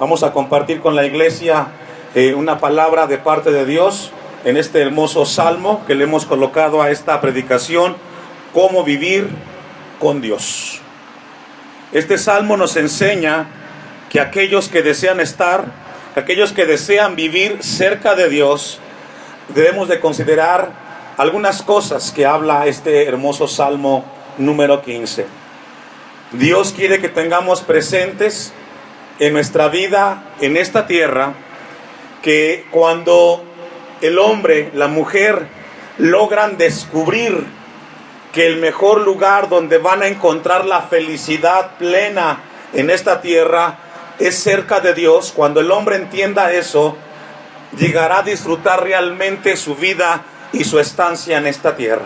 Vamos a compartir con la iglesia una palabra de parte de Dios en este hermoso salmo que le hemos colocado a esta predicación: cómo vivir con Dios. Este salmo nos enseña que aquellos que desean vivir cerca de Dios, debemos de considerar algunas cosas que habla este hermoso salmo número 15. Dios quiere que tengamos presentes en nuestra vida, en esta tierra, que cuando el hombre, la mujer, logran descubrir que el mejor lugar donde van a encontrar la felicidad plena en esta tierra es cerca de Dios, cuando el hombre entienda eso, llegará a disfrutar realmente su vida y su estancia en esta tierra.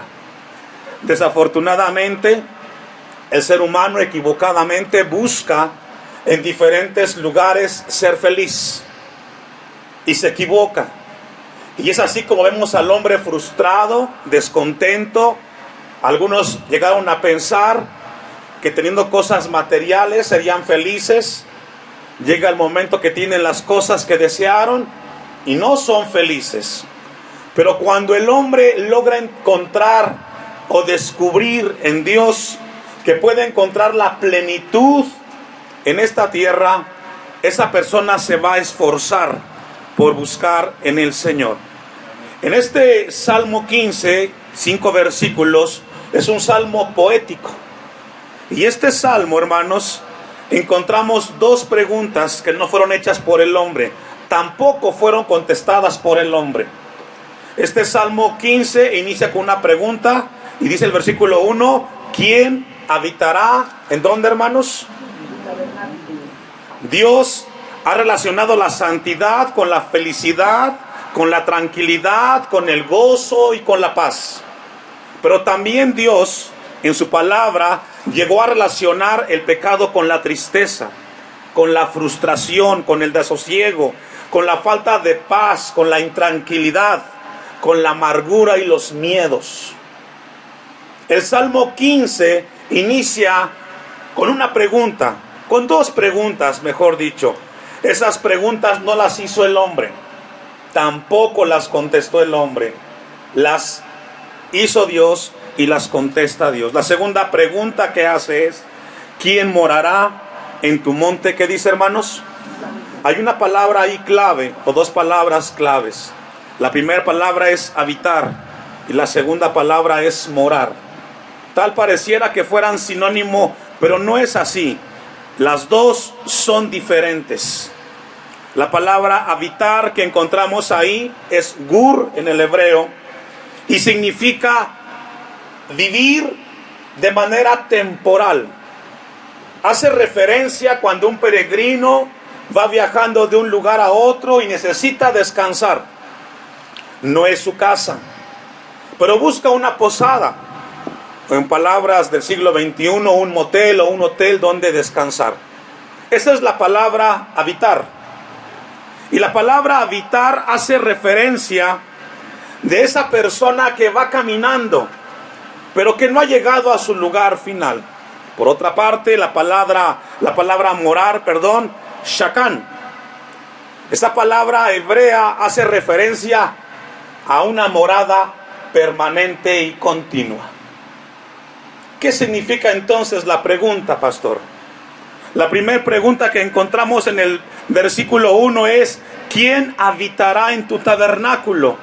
Desafortunadamente, el ser humano equivocadamente busca en diferentes lugares ser feliz y se equivoca. Y es así como vemos al hombre frustrado, descontento. Algunos llegaron a pensar que teniendo cosas materiales serían felices. Llega el momento que tienen las cosas que desearon y no son felices. Pero cuando el hombre logra encontrar o descubrir en Dios que puede encontrar la plenitud en esta tierra, esa persona se va a esforzar por buscar en el Señor. En este Salmo 15, 5 versículos, es un salmo poético. Y este salmo, hermanos, encontramos dos preguntas que no fueron hechas por el hombre, tampoco fueron contestadas por el hombre. Este Salmo 15 inicia con una pregunta y dice el versículo 1, ¿quién habitará en dónde, hermanos? Dios ha relacionado la santidad con la felicidad, con la tranquilidad, con el gozo y con la paz. Pero también Dios, en su palabra, llegó a relacionar el pecado con la tristeza, con la frustración, con el desasosiego, con la falta de paz, con la intranquilidad, con la amargura y los miedos. El Salmo 15 inicia con una pregunta, con dos preguntas, mejor dicho. Esas preguntas no las hizo el hombre, tampoco las contestó el hombre. Las hizo Dios y las contesta Dios. La segunda pregunta que hace es, ¿quién morará en tu monte? ¿Qué dice, hermanos? Hay una palabra ahí clave, o dos palabras claves. La primera palabra es habitar y la segunda palabra es morar. Tal pareciera que fueran sinónimo, pero no es así. Las dos son diferentes. La palabra habitar que encontramos ahí es gur en el hebreo y significa vivir de manera temporal. Hace referencia cuando un peregrino va viajando de un lugar a otro y necesita descansar. No es su casa, pero busca una posada. En palabras del siglo XXI, un motel o un hotel donde descansar. Esa es la palabra habitar. Y la palabra habitar hace referencia de esa persona que va caminando, pero que no ha llegado a su lugar final. Por otra parte, la palabra morar, shakan. Esa palabra hebrea hace referencia a una morada permanente y continua. ¿Qué significa entonces la pregunta, pastor? La primera pregunta que encontramos en el versículo 1 es, ¿quién habitará en tu tabernáculo?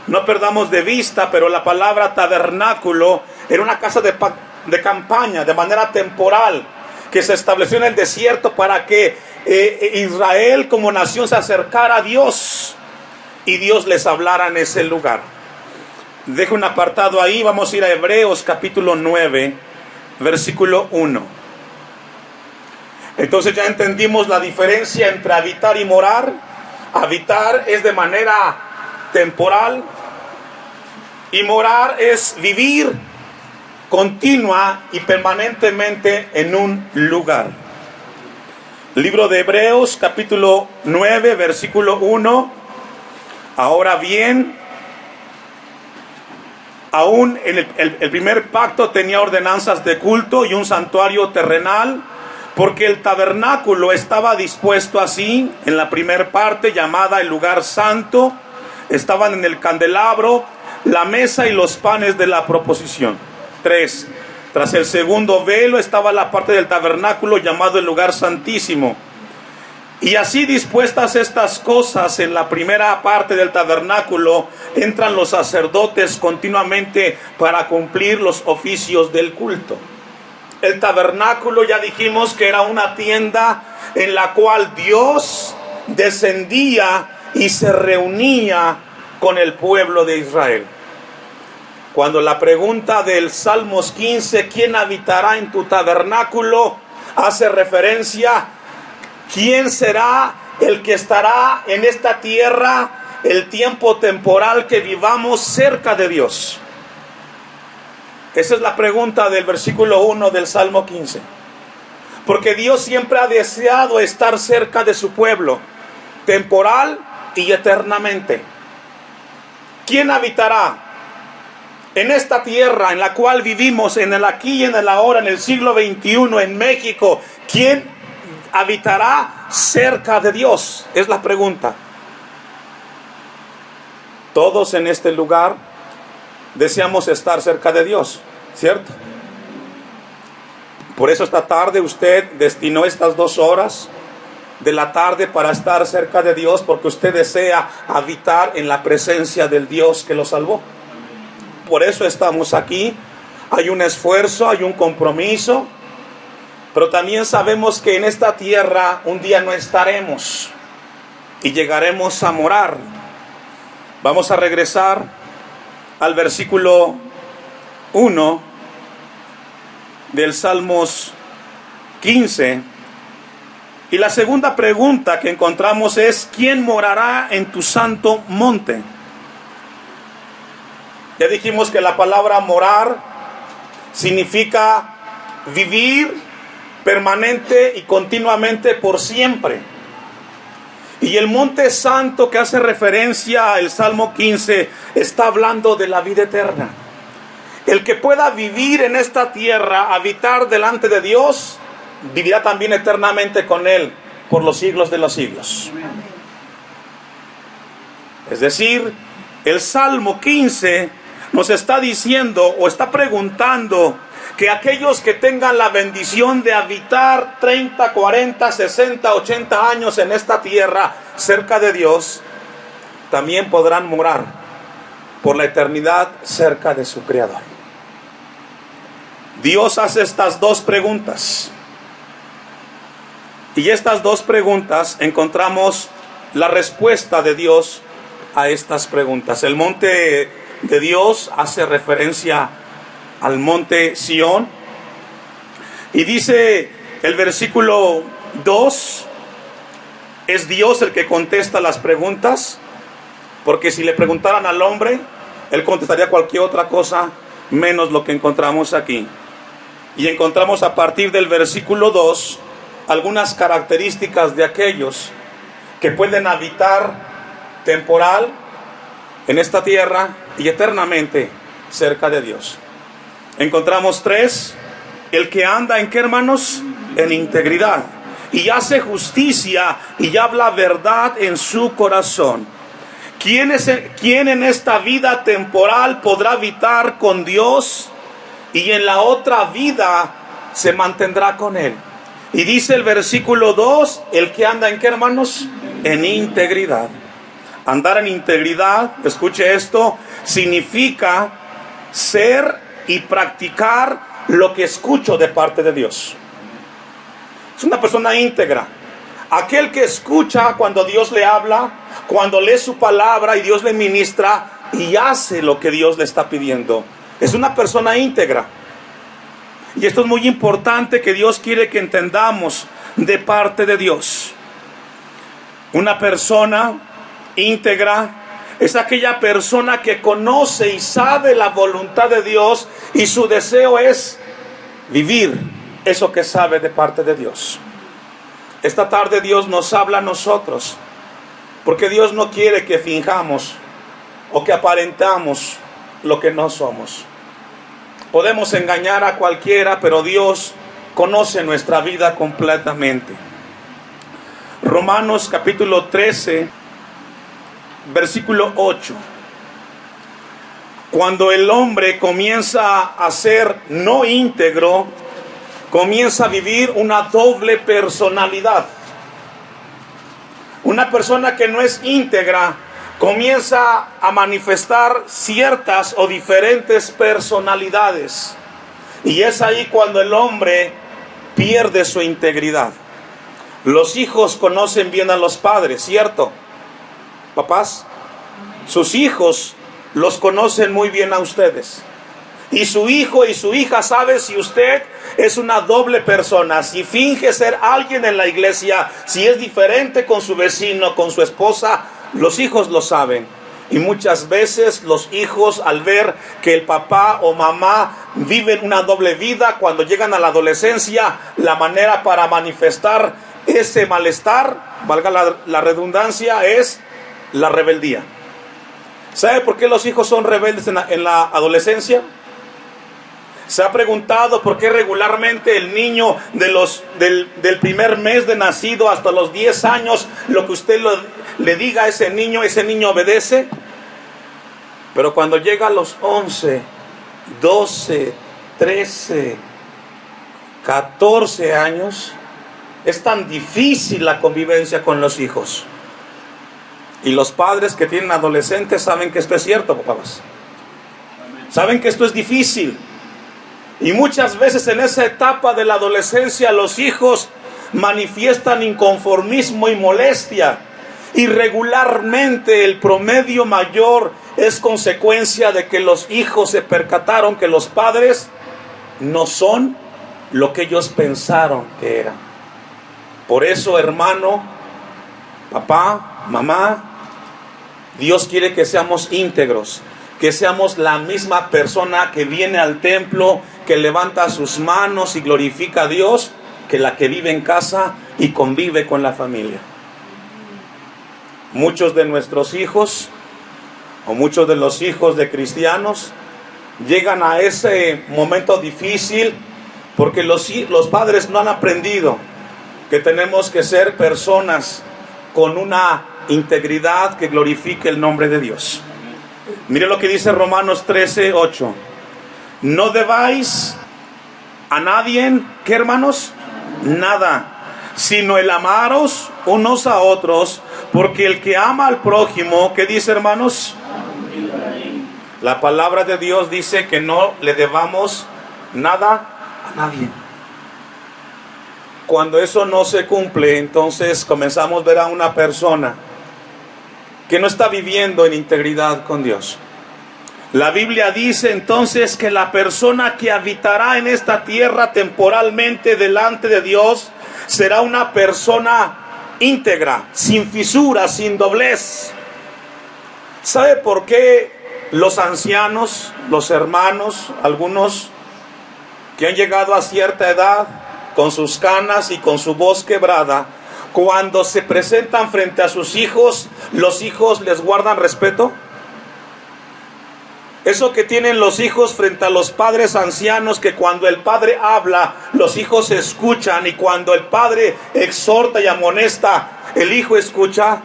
No perdamos de vista, pero la palabra tabernáculo era una casa de campaña, de manera temporal, que se estableció en el desierto para que Israel como nación se acercara a Dios y Dios les hablara en ese lugar. Dejo un apartado ahí, vamos a ir a Hebreos capítulo 9, versículo 1. Entonces ya entendimos la diferencia entre habitar y morar. Habitar es de manera temporal y morar es vivir continua y permanentemente en un lugar. Libro de Hebreos capítulo 9, versículo 1. Ahora bien, aún el primer pacto tenía ordenanzas de culto y un santuario terrenal, Porque el tabernáculo estaba dispuesto así, en la primera parte llamada el lugar santo, estaban en el candelabro, la mesa y los panes de la proposición. 3. Tras el segundo velo estaba la parte del tabernáculo llamado el lugar santísimo. Y así dispuestas estas cosas en la primera parte del tabernáculo, entran los sacerdotes continuamente para cumplir los oficios del culto. El tabernáculo, ya dijimos que era una tienda en la cual Dios descendía y se reunía con el pueblo de Israel. Cuando la pregunta del Salmos 15, ¿quién habitará en tu tabernáculo?, hace referencia, ¿quién será el que estará en esta tierra el tiempo temporal que vivamos cerca de Dios? Esa es la pregunta del versículo 1 del Salmo 15. Porque Dios siempre ha deseado estar cerca de su pueblo, temporal y eternamente. ¿Quién habitará en esta tierra en la cual vivimos, en el aquí y en el ahora, en el siglo XXI, en México? ¿Quién habitará cerca de Dios? Es la pregunta. Todos en este lugar deseamos estar cerca de Dios, ¿cierto? Por eso esta tarde usted destinó estas 2 horas de la tarde para estar cerca de Dios, porque usted desea habitar en la presencia del Dios que lo salvó. Por eso estamos aquí. Hay un esfuerzo, hay un compromiso, pero también sabemos que en esta tierra un día no estaremos y llegaremos a morar. Vamos a regresar al versículo 1 del Salmos 15. Y la segunda pregunta que encontramos es, ¿quién morará en tu santo monte? Ya dijimos que la palabra morar significa vivir permanente y continuamente por siempre. Y el monte santo que hace referencia al Salmo 15 está hablando de la vida eterna. El que pueda vivir en esta tierra, habitar delante de Dios, vivirá también eternamente con Él por los siglos de los siglos. Es decir, el Salmo 15 nos está diciendo o está preguntando que aquellos que tengan la bendición de habitar 30, 40, 60, 80 años en esta tierra cerca de Dios, también podrán morar por la eternidad cerca de su Creador. Dios hace estas 2 preguntas. Y estas 2 preguntas encontramos la respuesta de Dios a estas preguntas. El monte de Dios hace referencia al monte Sión. Y dice el versículo 2, es Dios el que contesta las preguntas, porque si le preguntaran al hombre, él contestaría cualquier otra cosa menos lo que encontramos aquí. Y encontramos a partir del versículo 2 algunas características de aquellos que pueden habitar temporal en esta tierra y eternamente cerca de Dios. Encontramos 3, el que anda en ¿qué, hermanos? En integridad, y hace justicia y habla verdad en su corazón. ¿Quién en esta vida temporal podrá habitar con Dios y en la otra vida se mantendrá con Él? Y dice el versículo 2, el que anda en ¿qué, hermanos? En integridad. Andar en integridad, escuche esto, significa ser y practicar lo que escucho de parte de Dios. Es una persona íntegra. Aquel que escucha cuando Dios le habla, cuando lee su palabra y Dios le ministra y hace lo que Dios le está pidiendo. Es una persona íntegra. Y esto es muy importante, que Dios quiere que entendamos de parte de Dios. Una persona íntegra es aquella persona que conoce y sabe la voluntad de Dios y su deseo es vivir eso que sabe de parte de Dios. Esta tarde Dios nos habla a nosotros, porque Dios no quiere que finjamos o que aparentamos lo que no somos. Podemos engañar a cualquiera, pero Dios conoce nuestra vida completamente. Romanos capítulo 13, versículo 8. Cuando el hombre comienza a ser no íntegro, comienza a vivir una doble personalidad. Una persona que no es íntegra comienza a manifestar ciertas o diferentes personalidades. Y es ahí cuando el hombre pierde su integridad. Los hijos conocen bien a los padres, ¿cierto? Papás, sus hijos los conocen muy bien a ustedes. Y su hijo y su hija sabe si usted es una doble persona, si finge ser alguien en la iglesia, si es diferente con su vecino, con su esposa. Los hijos lo saben. Y muchas veces los hijos, al ver que el papá o mamá viven una doble vida, cuando llegan a la adolescencia, la manera para manifestar ese malestar, valga la redundancia, es la rebeldía. ¿Sabe por qué los hijos son rebeldes en la adolescencia? ¿Se ha preguntado por qué regularmente el niño del primer mes de nacido hasta los 10 años, lo que usted le diga a ese niño obedece? Pero cuando llega a los 11, 12, 13, 14 años, es tan difícil la convivencia con los hijos. Y los padres que tienen adolescentes saben que esto es cierto, papás. Saben que esto es difícil. Y muchas veces en esa etapa de la adolescencia los hijos manifiestan inconformismo y molestia. Y regularmente el promedio mayor es consecuencia de que los hijos se percataron que los padres no son lo que ellos pensaron que eran. Por eso, hermano, papá, mamá, Dios quiere que seamos íntegros, que seamos la misma persona que viene al templo, que levanta sus manos y glorifica a Dios, que la que vive en casa y convive con la familia. Muchos de nuestros hijos, o muchos de los hijos de cristianos, llegan a ese momento difícil porque los padres no han aprendido que tenemos que ser personas con una integridad que glorifique el nombre de Dios. Mire lo que dice Romanos 13, 8. No debáis a nadie, ¿qué, hermanos? Nada, sino el amaros unos a otros, porque el que ama al prójimo, ¿qué dice, hermanos? La palabra de Dios dice que no le debamos nada a nadie. Cuando eso no se cumple, entonces comenzamos a ver a una persona que no está viviendo en integridad con Dios. La Biblia dice entonces que la persona que habitará en esta tierra temporalmente delante de Dios será una persona íntegra, sin fisuras, sin doblez. ¿Sabe por qué los ancianos, los hermanos, algunos que han llegado a cierta edad, con sus canas y con su voz quebrada, cuando se presentan frente a sus hijos, los hijos les guardan respeto? Eso que tienen los hijos frente a los padres ancianos, que cuando el padre habla, los hijos escuchan, y cuando el padre exhorta y amonesta, el hijo escucha.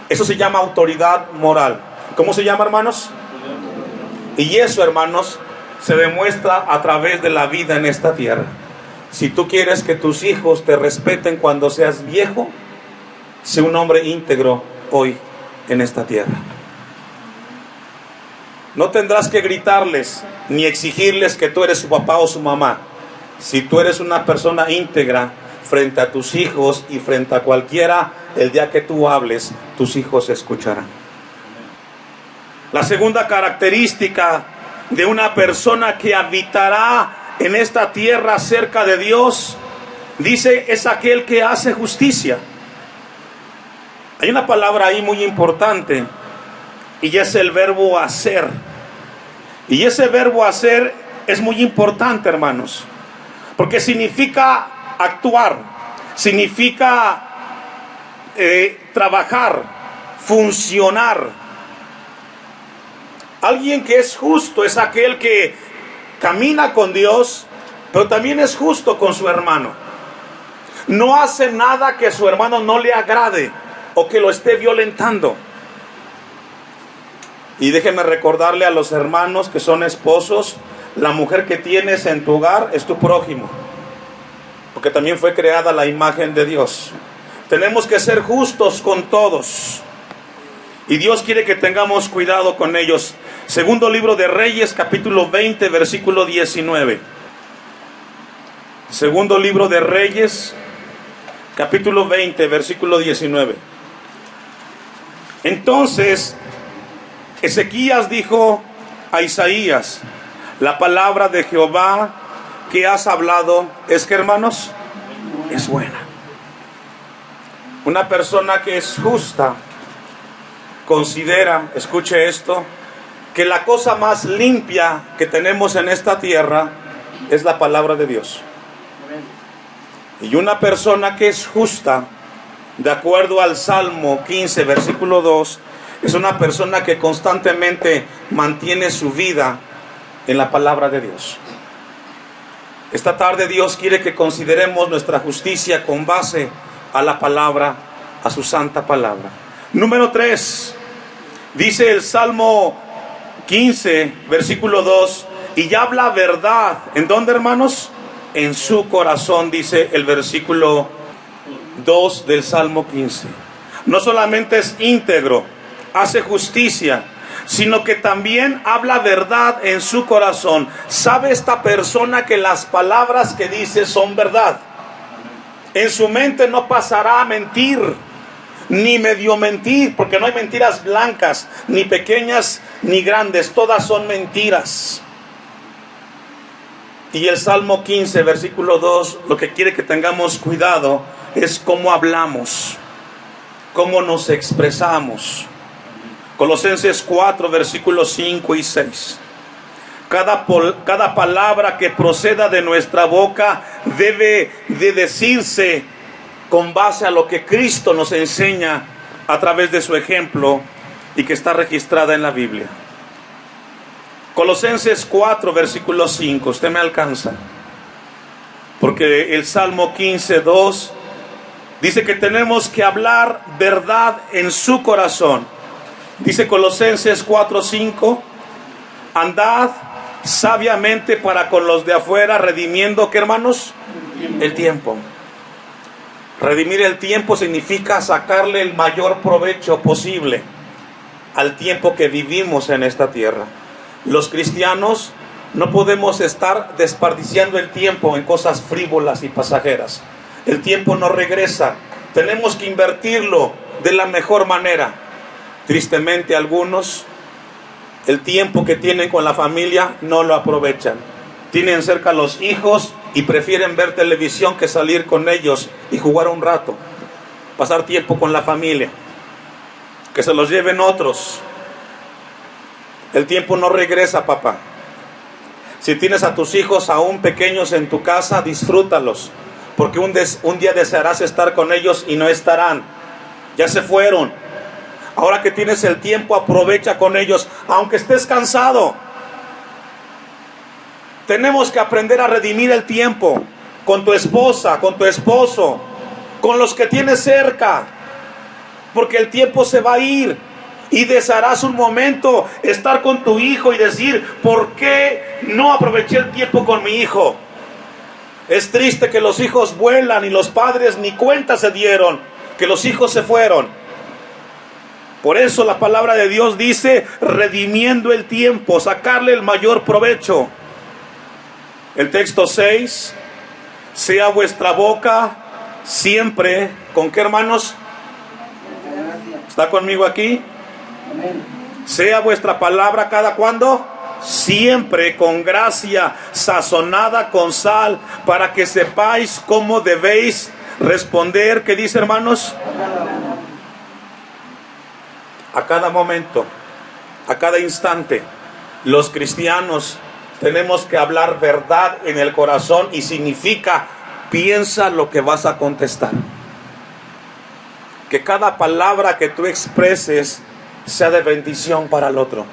Eso se llama autoridad moral. ¿Cómo se llama, hermanos? Y eso, hermanos, se demuestra a través de la vida en esta tierra. Si tú quieres que tus hijos te respeten cuando seas viejo, sé un hombre íntegro hoy en esta tierra. No tendrás que gritarles ni exigirles que tú eres su papá o su mamá. Si tú eres una persona íntegra frente a tus hijos y frente a cualquiera, el día que tú hables, tus hijos escucharán. La segunda característica de una persona que habitará en esta tierra cerca de Dios, dice, es aquel que hace justicia. Hay una palabra ahí muy importante, y es el verbo hacer. Y ese verbo hacer es muy importante, hermanos, porque significa actuar, significa trabajar, funcionar. Alguien que es justo es aquel que camina con Dios pero también es justo con su hermano. No hace nada que su hermano no le agrade o que lo esté violentando. Y déjeme recordarle a los hermanos que son esposos, la mujer que tienes en tu hogar es tu prójimo, porque también fue creada la imagen de Dios. Tenemos que ser justos con todos, y Dios quiere que tengamos cuidado con ellos. Segundo libro de Reyes, capítulo 20, versículo 19. Segundo libro de Reyes, capítulo 20, versículo 19. Entonces Ezequías dijo a Isaías: la palabra de Jehová que has hablado es que, hermanos, es buena. Una persona que es justa considera, escuche esto, que la cosa más limpia que tenemos en esta tierra es la palabra de Dios. Y una persona que es justa, de acuerdo al Salmo 15, versículo 2, es una persona que constantemente mantiene su vida en la palabra de Dios. Esta tarde Dios quiere que consideremos nuestra justicia con base a la palabra, a su santa palabra. Número 3, dice el Salmo 15, versículo 2, y habla verdad. ¿En dónde, hermanos? En su corazón, dice el versículo 2 del Salmo 15. No solamente es íntegro, hace justicia, sino que también habla verdad en su corazón. ¿Sabe esta persona que las palabras que dice son verdad? En su mente no pasará a mentir, ni medio mentir, porque no hay mentiras blancas, ni pequeñas ni grandes, todas son mentiras. Y el Salmo 15, versículo 2, lo que quiere que tengamos cuidado es cómo hablamos, cómo nos expresamos. Colosenses 4, versículos 5 y 6. Cada palabra que proceda de nuestra boca debe de decirse con base a lo que Cristo nos enseña a través de su ejemplo y que está registrada en la Biblia. Colosenses 4, versículo 5. Usted me alcanza. Porque el Salmo 15, 2 dice que tenemos que hablar verdad en su corazón. Dice Colosenses 4, 5. Andad sabiamente para con los de afuera, redimiendo, ¿qué, hermanos? El tiempo. Redimir el tiempo significa sacarle el mayor provecho posible al tiempo que vivimos en esta tierra. Los cristianos no podemos estar desperdiciando el tiempo en cosas frívolas y pasajeras. El tiempo no regresa. Tenemos que invertirlo de la mejor manera. Tristemente, algunos, el tiempo que tienen con la familia no lo aprovechan. Tienen cerca a los hijos y prefieren ver televisión que salir con ellos y jugar un rato, pasar tiempo con la familia. Que se los lleven otros. El tiempo no regresa, papá. Si tienes a tus hijos aún pequeños en tu casa, disfrútalos, porque un día desearás estar con ellos y no estarán. Ya se fueron. Ahora que tienes el tiempo, aprovecha con ellos, aunque estés cansado. Tenemos que aprender a redimir el tiempo con tu esposa, con tu esposo, con los que tienes cerca, porque el tiempo se va a ir. Y desearás un momento estar con tu hijo y decir: ¿por qué no aproveché el tiempo con mi hijo? Es triste que los hijos vuelan y los padres ni cuenta se dieron que los hijos se fueron. Por eso la palabra de Dios dice: redimiendo el tiempo, sacarle el mayor provecho. El texto 6, sea vuestra boca siempre, ¿con qué, hermanos? ¿Está conmigo aquí? Sea vuestra palabra cada cuando, siempre con gracia, sazonada con sal, para que sepáis cómo debéis responder. ¿Qué dice, hermanos? A cada momento, a cada instante, los cristianos tenemos que hablar verdad en el corazón, y significa: piensa lo que vas a contestar. Que cada palabra que tú expreses sea de bendición para el otro.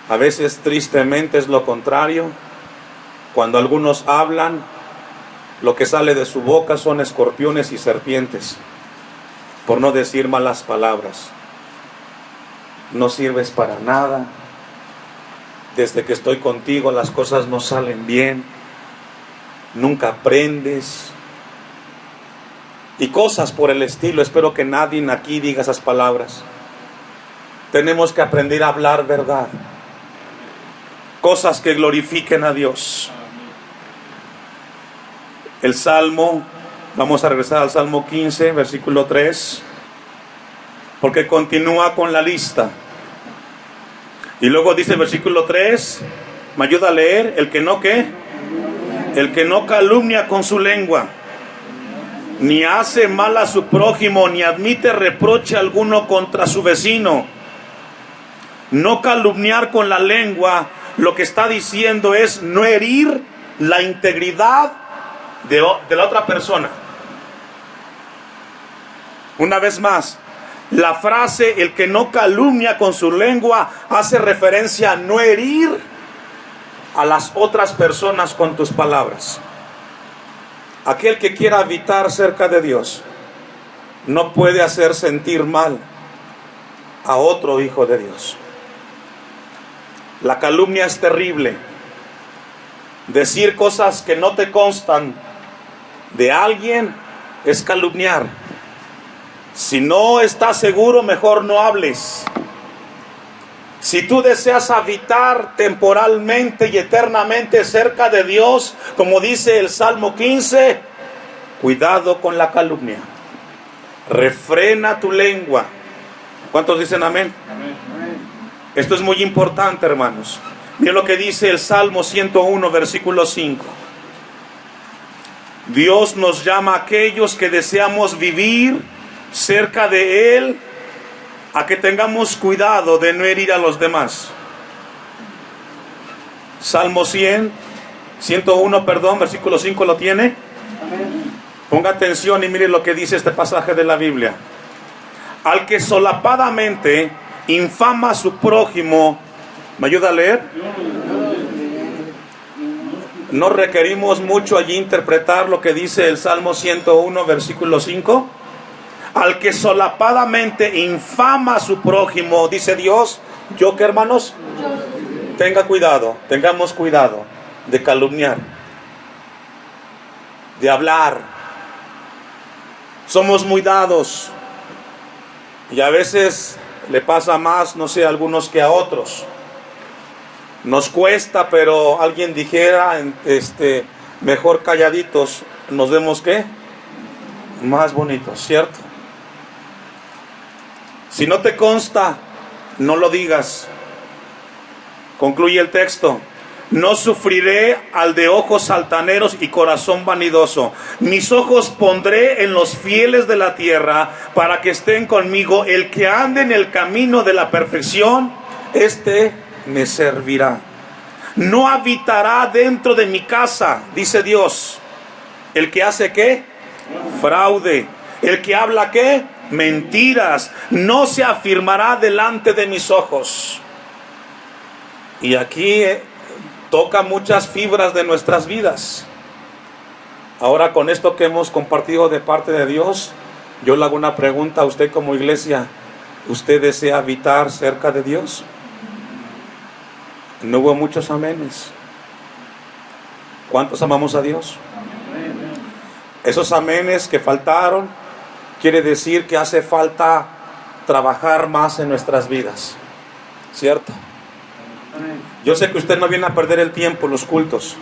A veces tristemente es lo contrario. Cuando algunos hablan, lo que sale de su boca son escorpiones y serpientes, por no decir malas palabras. No sirves para nada. Desde que estoy contigo las cosas no salen bien. Nunca aprendes. Y cosas por el estilo. Espero que nadie aquí diga esas palabras. Tenemos que aprender a hablar verdad. Cosas que glorifiquen a Dios. El Salmo, vamos a regresar al Salmo 15, versículo 3, porque continúa con la lista. Y luego dice el versículo 3, ¿me ayuda a leer? El que no, ¿qué? El que no calumnia con su lengua, ni hace mal a su prójimo, ni admite reproche alguno contra su vecino. No calumniar con la lengua, lo que está diciendo es no herir la integridad de la otra persona. Una vez más, la frase el que no calumnia con su lengua hace referencia a no herir a las otras personas con tus palabras. Aquel que quiera habitar cerca de Dios no puede hacer sentir mal a otro hijo de Dios. La calumnia es terrible. Decir cosas que no te constan de alguien es calumniar. Si no estás seguro, mejor no hables. Si tú deseas habitar temporalmente y eternamente cerca de Dios, como dice el Salmo 15, cuidado con la calumnia. Refrena tu lengua. ¿Cuántos dicen amén? Amén. Esto es muy importante, hermanos. Miren lo que dice el Salmo 101, versículo 5. Dios nos llama a aquellos que deseamos vivir cerca de Él, a que tengamos cuidado de no herir a los demás. Salmo 101, versículo 5, ¿lo tiene? Amén. Ponga atención y mire lo que dice este pasaje de la Biblia. Al que solapadamente infama a su prójimo, ¿me ayuda a leer? No requerimos mucho allí interpretar lo que dice el Salmo 101, versículo 5. Al que solapadamente infama a su prójimo, dice Dios, ¿yo qué, hermanos? Tenga cuidado, tengamos cuidado de calumniar, de hablar. Somos muy dados y a veces le pasa más, no sé, a algunos que a otros. Nos cuesta, pero alguien dijera, mejor calladitos, nos vemos, ¿qué? Más bonitos, ¿cierto? Si no te consta, no lo digas. Concluye el texto. No sufriré al de ojos altaneros y corazón vanidoso. Mis ojos pondré en los fieles de la tierra para que estén conmigo. El que ande en el camino de la perfección, este me servirá. No habitará dentro de mi casa, dice Dios, el que hace ¿qué? Fraude. El que habla ¿qué? Mentiras. No se afirmará delante de mis ojos. Y aquí toca muchas fibras de nuestras vidas. Ahora, con esto que hemos compartido de parte de Dios, yo le hago una pregunta a usted como iglesia. ¿Usted desea habitar cerca de Dios? No hubo muchos amenes. ¿Cuántos amamos a Dios? Esos amenes que faltaron quiere decir que hace falta trabajar más en nuestras vidas, ¿cierto? Yo sé que usted no viene a perder el tiempo en los cultos.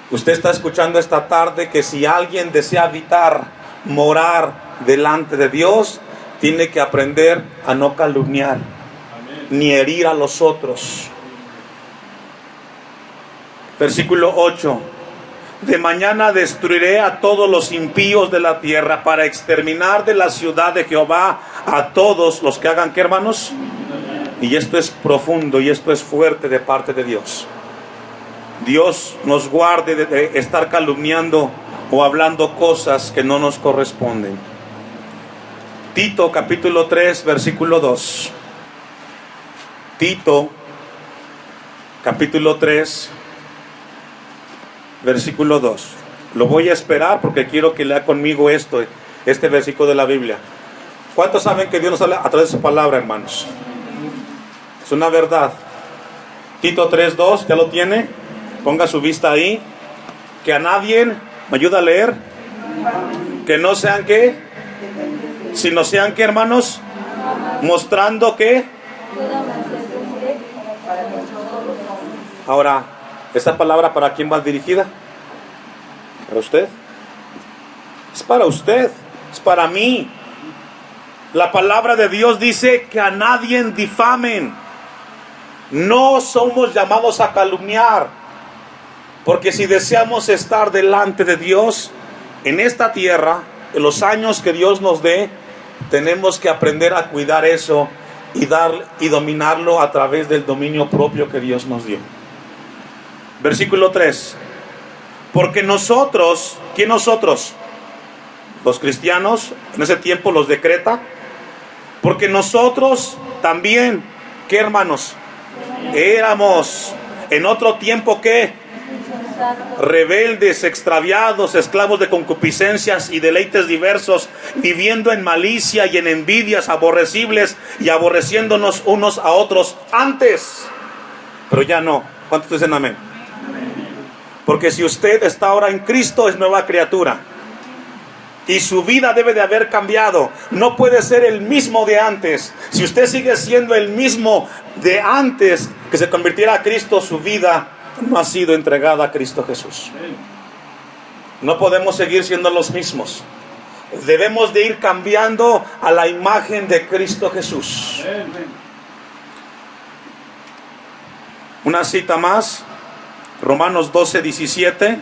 Usted está escuchando esta tarde que si alguien desea habitar, morar delante de Dios, tiene que aprender a no calumniar, ni herir a los otros. Versículo 8. De mañana destruiré a todos los impíos de la tierra para exterminar de la ciudad de Jehová a todos los que hagan, ¿qué, hermanos? Y esto es profundo y esto es fuerte de parte de Dios. Dios nos guarde de estar calumniando o hablando cosas que no nos corresponden. Tito capítulo 3 versículo 2. Tito capítulo 3 versículo 2. Lo voy a esperar porque quiero que lea conmigo este versículo de la Biblia. ¿Cuántos saben que Dios nos habla a través de su palabra, hermanos? Es una verdad. Tito 3:2, ¿ya lo tiene? Ponga su vista ahí. Que a nadie, ¿me ayuda a leer? Que no sean ¿qué? Sino sean ¿qué, hermanos? Mostrando ¿qué? Ahora, ¿esta palabra para quién va dirigida? ¿Para usted? Es para usted, es para mí. La palabra de Dios dice que a nadie difamen. No somos llamados a calumniar, porque si deseamos estar delante de Dios en esta tierra, en los años que Dios nos dé, tenemos que aprender a cuidar eso y dominarlo a través del dominio propio que Dios nos dio. Versículo 3. Porque nosotros, ¿quién nosotros? Los cristianos, en ese tiempo los de Creta. Porque nosotros también, ¿qué, hermanos? Éramos en otro tiempo ¿qué? Rebeldes, extraviados, esclavos de concupiscencias y deleites diversos, viviendo en malicia y en envidias aborrecibles y aborreciéndonos unos a otros antes. Pero ya no. ¿Cuántos dicen amén? Porque si usted está ahora en Cristo, es nueva criatura. Y su vida debe de haber cambiado. No puede ser el mismo de antes. Si usted sigue siendo el mismo de antes que se convirtiera a Cristo, su vida no ha sido entregada a Cristo Jesús. No podemos seguir siendo los mismos. Debemos de ir cambiando a la imagen de Cristo Jesús. Una cita más. Romanos 12:17.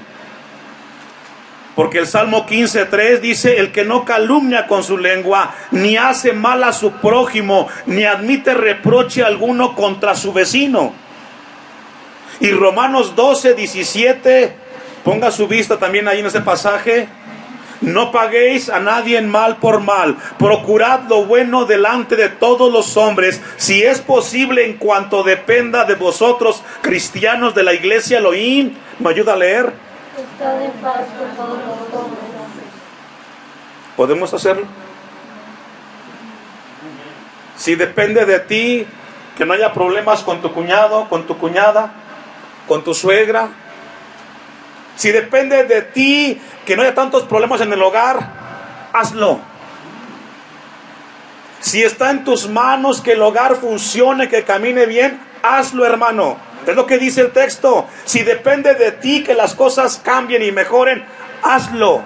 Porque el Salmo 15:3 dice: el que no calumnia con su lengua, ni hace mal a su prójimo, ni admite reproche alguno contra su vecino. Y Romanos 12:17, ponga su vista también ahí en ese pasaje: no paguéis a nadie mal por mal, procurad lo bueno delante de todos los hombres, si es posible en cuanto dependa de vosotros, cristianos de la iglesia Elohim. ¿Me ayuda a leer? Estad en paz con todos los hombres. ¿Podemos hacerlo? Si depende de ti, que no haya problemas con tu cuñado, con tu cuñada, con tu suegra. Si depende de ti, que no haya tantos problemas en el hogar, hazlo. Si está en tus manos que el hogar funcione, que camine bien, hazlo, hermano. Es lo que dice el texto. Si depende de ti que las cosas cambien y mejoren, hazlo.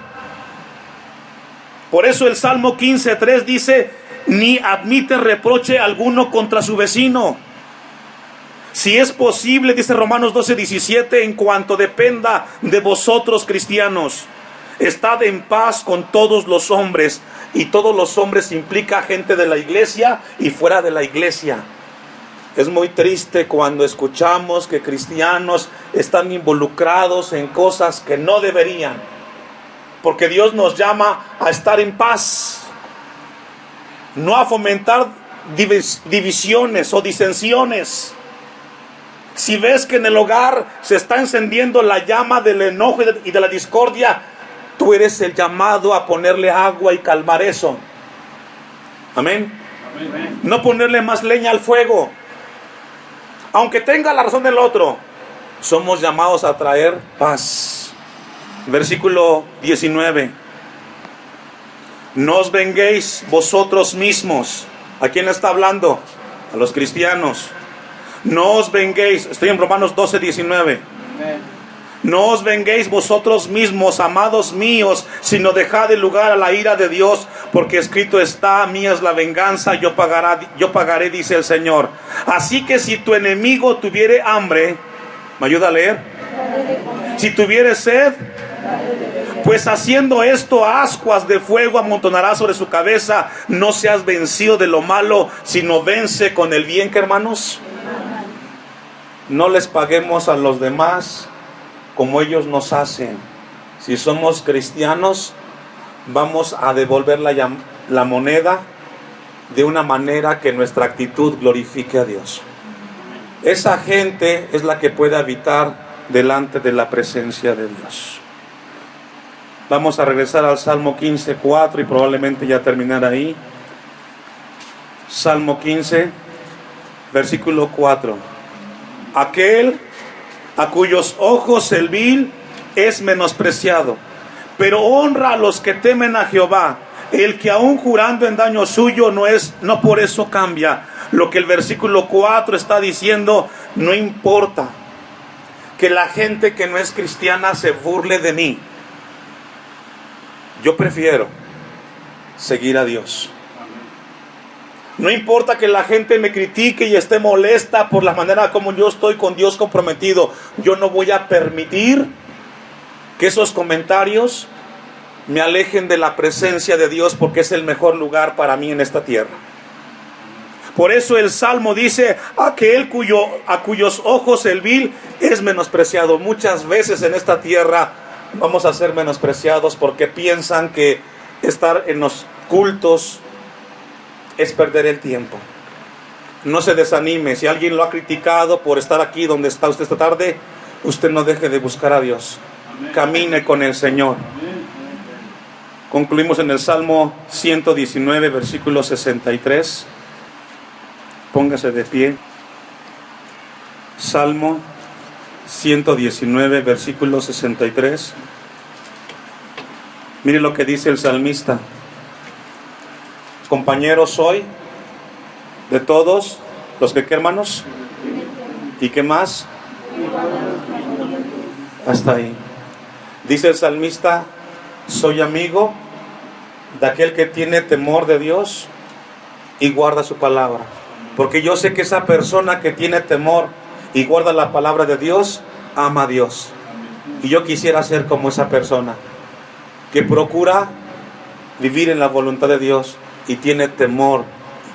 Por eso el Salmo 15:3 dice: ni admite reproche alguno contra su vecino. Si es posible, dice Romanos 12:17, en cuanto dependa de vosotros, cristianos, estad en paz con todos los hombres. Y todos los hombres implica gente de la iglesia y fuera de la iglesia. Es muy triste cuando escuchamos que cristianos están involucrados en cosas que no deberían. Porque Dios nos llama a estar en paz, no a fomentar divisiones o disensiones. Si ves que en el hogar se está encendiendo la llama del enojo y de la discordia, tú eres el llamado a ponerle agua y calmar eso. Amén. Amén. No ponerle más leña al fuego. Aunque tenga la razón del otro, somos llamados a traer paz. Versículo 19. No os venguéis vosotros mismos. ¿A quién le está hablando? A los cristianos. No os venguéis. Estoy en Romanos 12:19. No os venguéis vosotros mismos, amados míos, sino dejad el lugar a la ira de Dios, porque escrito está: mía es la venganza, yo pagaré, dice el Señor. Así que si tu enemigo tuviere hambre, ¿me ayuda a leer? Si tuviere sed, pues haciendo esto, ascuas de fuego amontonará sobre su cabeza. No seas vencido de lo malo, sino vence con el bien. ¿Qué, hermanos? No les paguemos a los demás como ellos nos hacen. Si somos cristianos, vamos a devolver la moneda de una manera que nuestra actitud glorifique a Dios. Esa gente es la que puede habitar delante de la presencia de Dios. Vamos a regresar al Salmo 15, 4 y probablemente ya terminar ahí. Salmo 15, versículo 4. Aquel a cuyos ojos el vil es menospreciado, pero honra a los que temen a Jehová. El que aún jurando en daño suyo no por eso cambia. Lo que el versículo 4 está diciendo, no importa que la gente que no es cristiana se burle de mí. Yo prefiero seguir a Dios. No importa que la gente me critique y esté molesta por la manera como yo estoy con Dios comprometido. Yo no voy a permitir que esos comentarios me alejen de la presencia de Dios, porque es el mejor lugar para mí en esta tierra. Por eso el Salmo dice, aquel a cuyos ojos el vil es menospreciado. Muchas veces en esta tierra vamos a ser menospreciados porque piensan que estar en los cultos es perder el tiempo. No se desanime. Si alguien lo ha criticado por estar aquí donde está usted esta tarde, usted no deje de buscar a Dios. Camine con el Señor. Concluimos en el Salmo 119, versículo 63. Póngase de pie. Salmo 119, versículo 63. Mire lo que dice el salmista. Compañero soy de todos los que, ¿qué, hermanos? ¿Y qué más? Hasta ahí. Dice el salmista, soy amigo de aquel que tiene temor de Dios y guarda su palabra. Porque yo sé que esa persona que tiene temor y guarda la palabra de Dios, ama a Dios. Y yo quisiera ser como esa persona, que procura vivir en la voluntad de Dios y tiene temor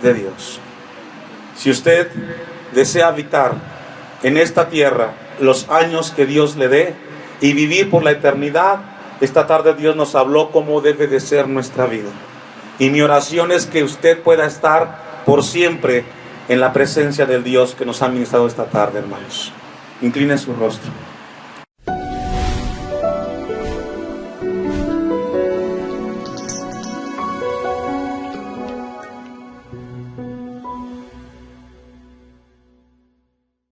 de Dios. Si usted desea habitar en esta tierra los años que Dios le dé y vivir por la eternidad, esta tarde Dios nos habló cómo debe de ser nuestra vida. Y mi oración es que usted pueda estar por siempre en la presencia del Dios que nos ha ministrado esta tarde, hermanos. Incline su rostro.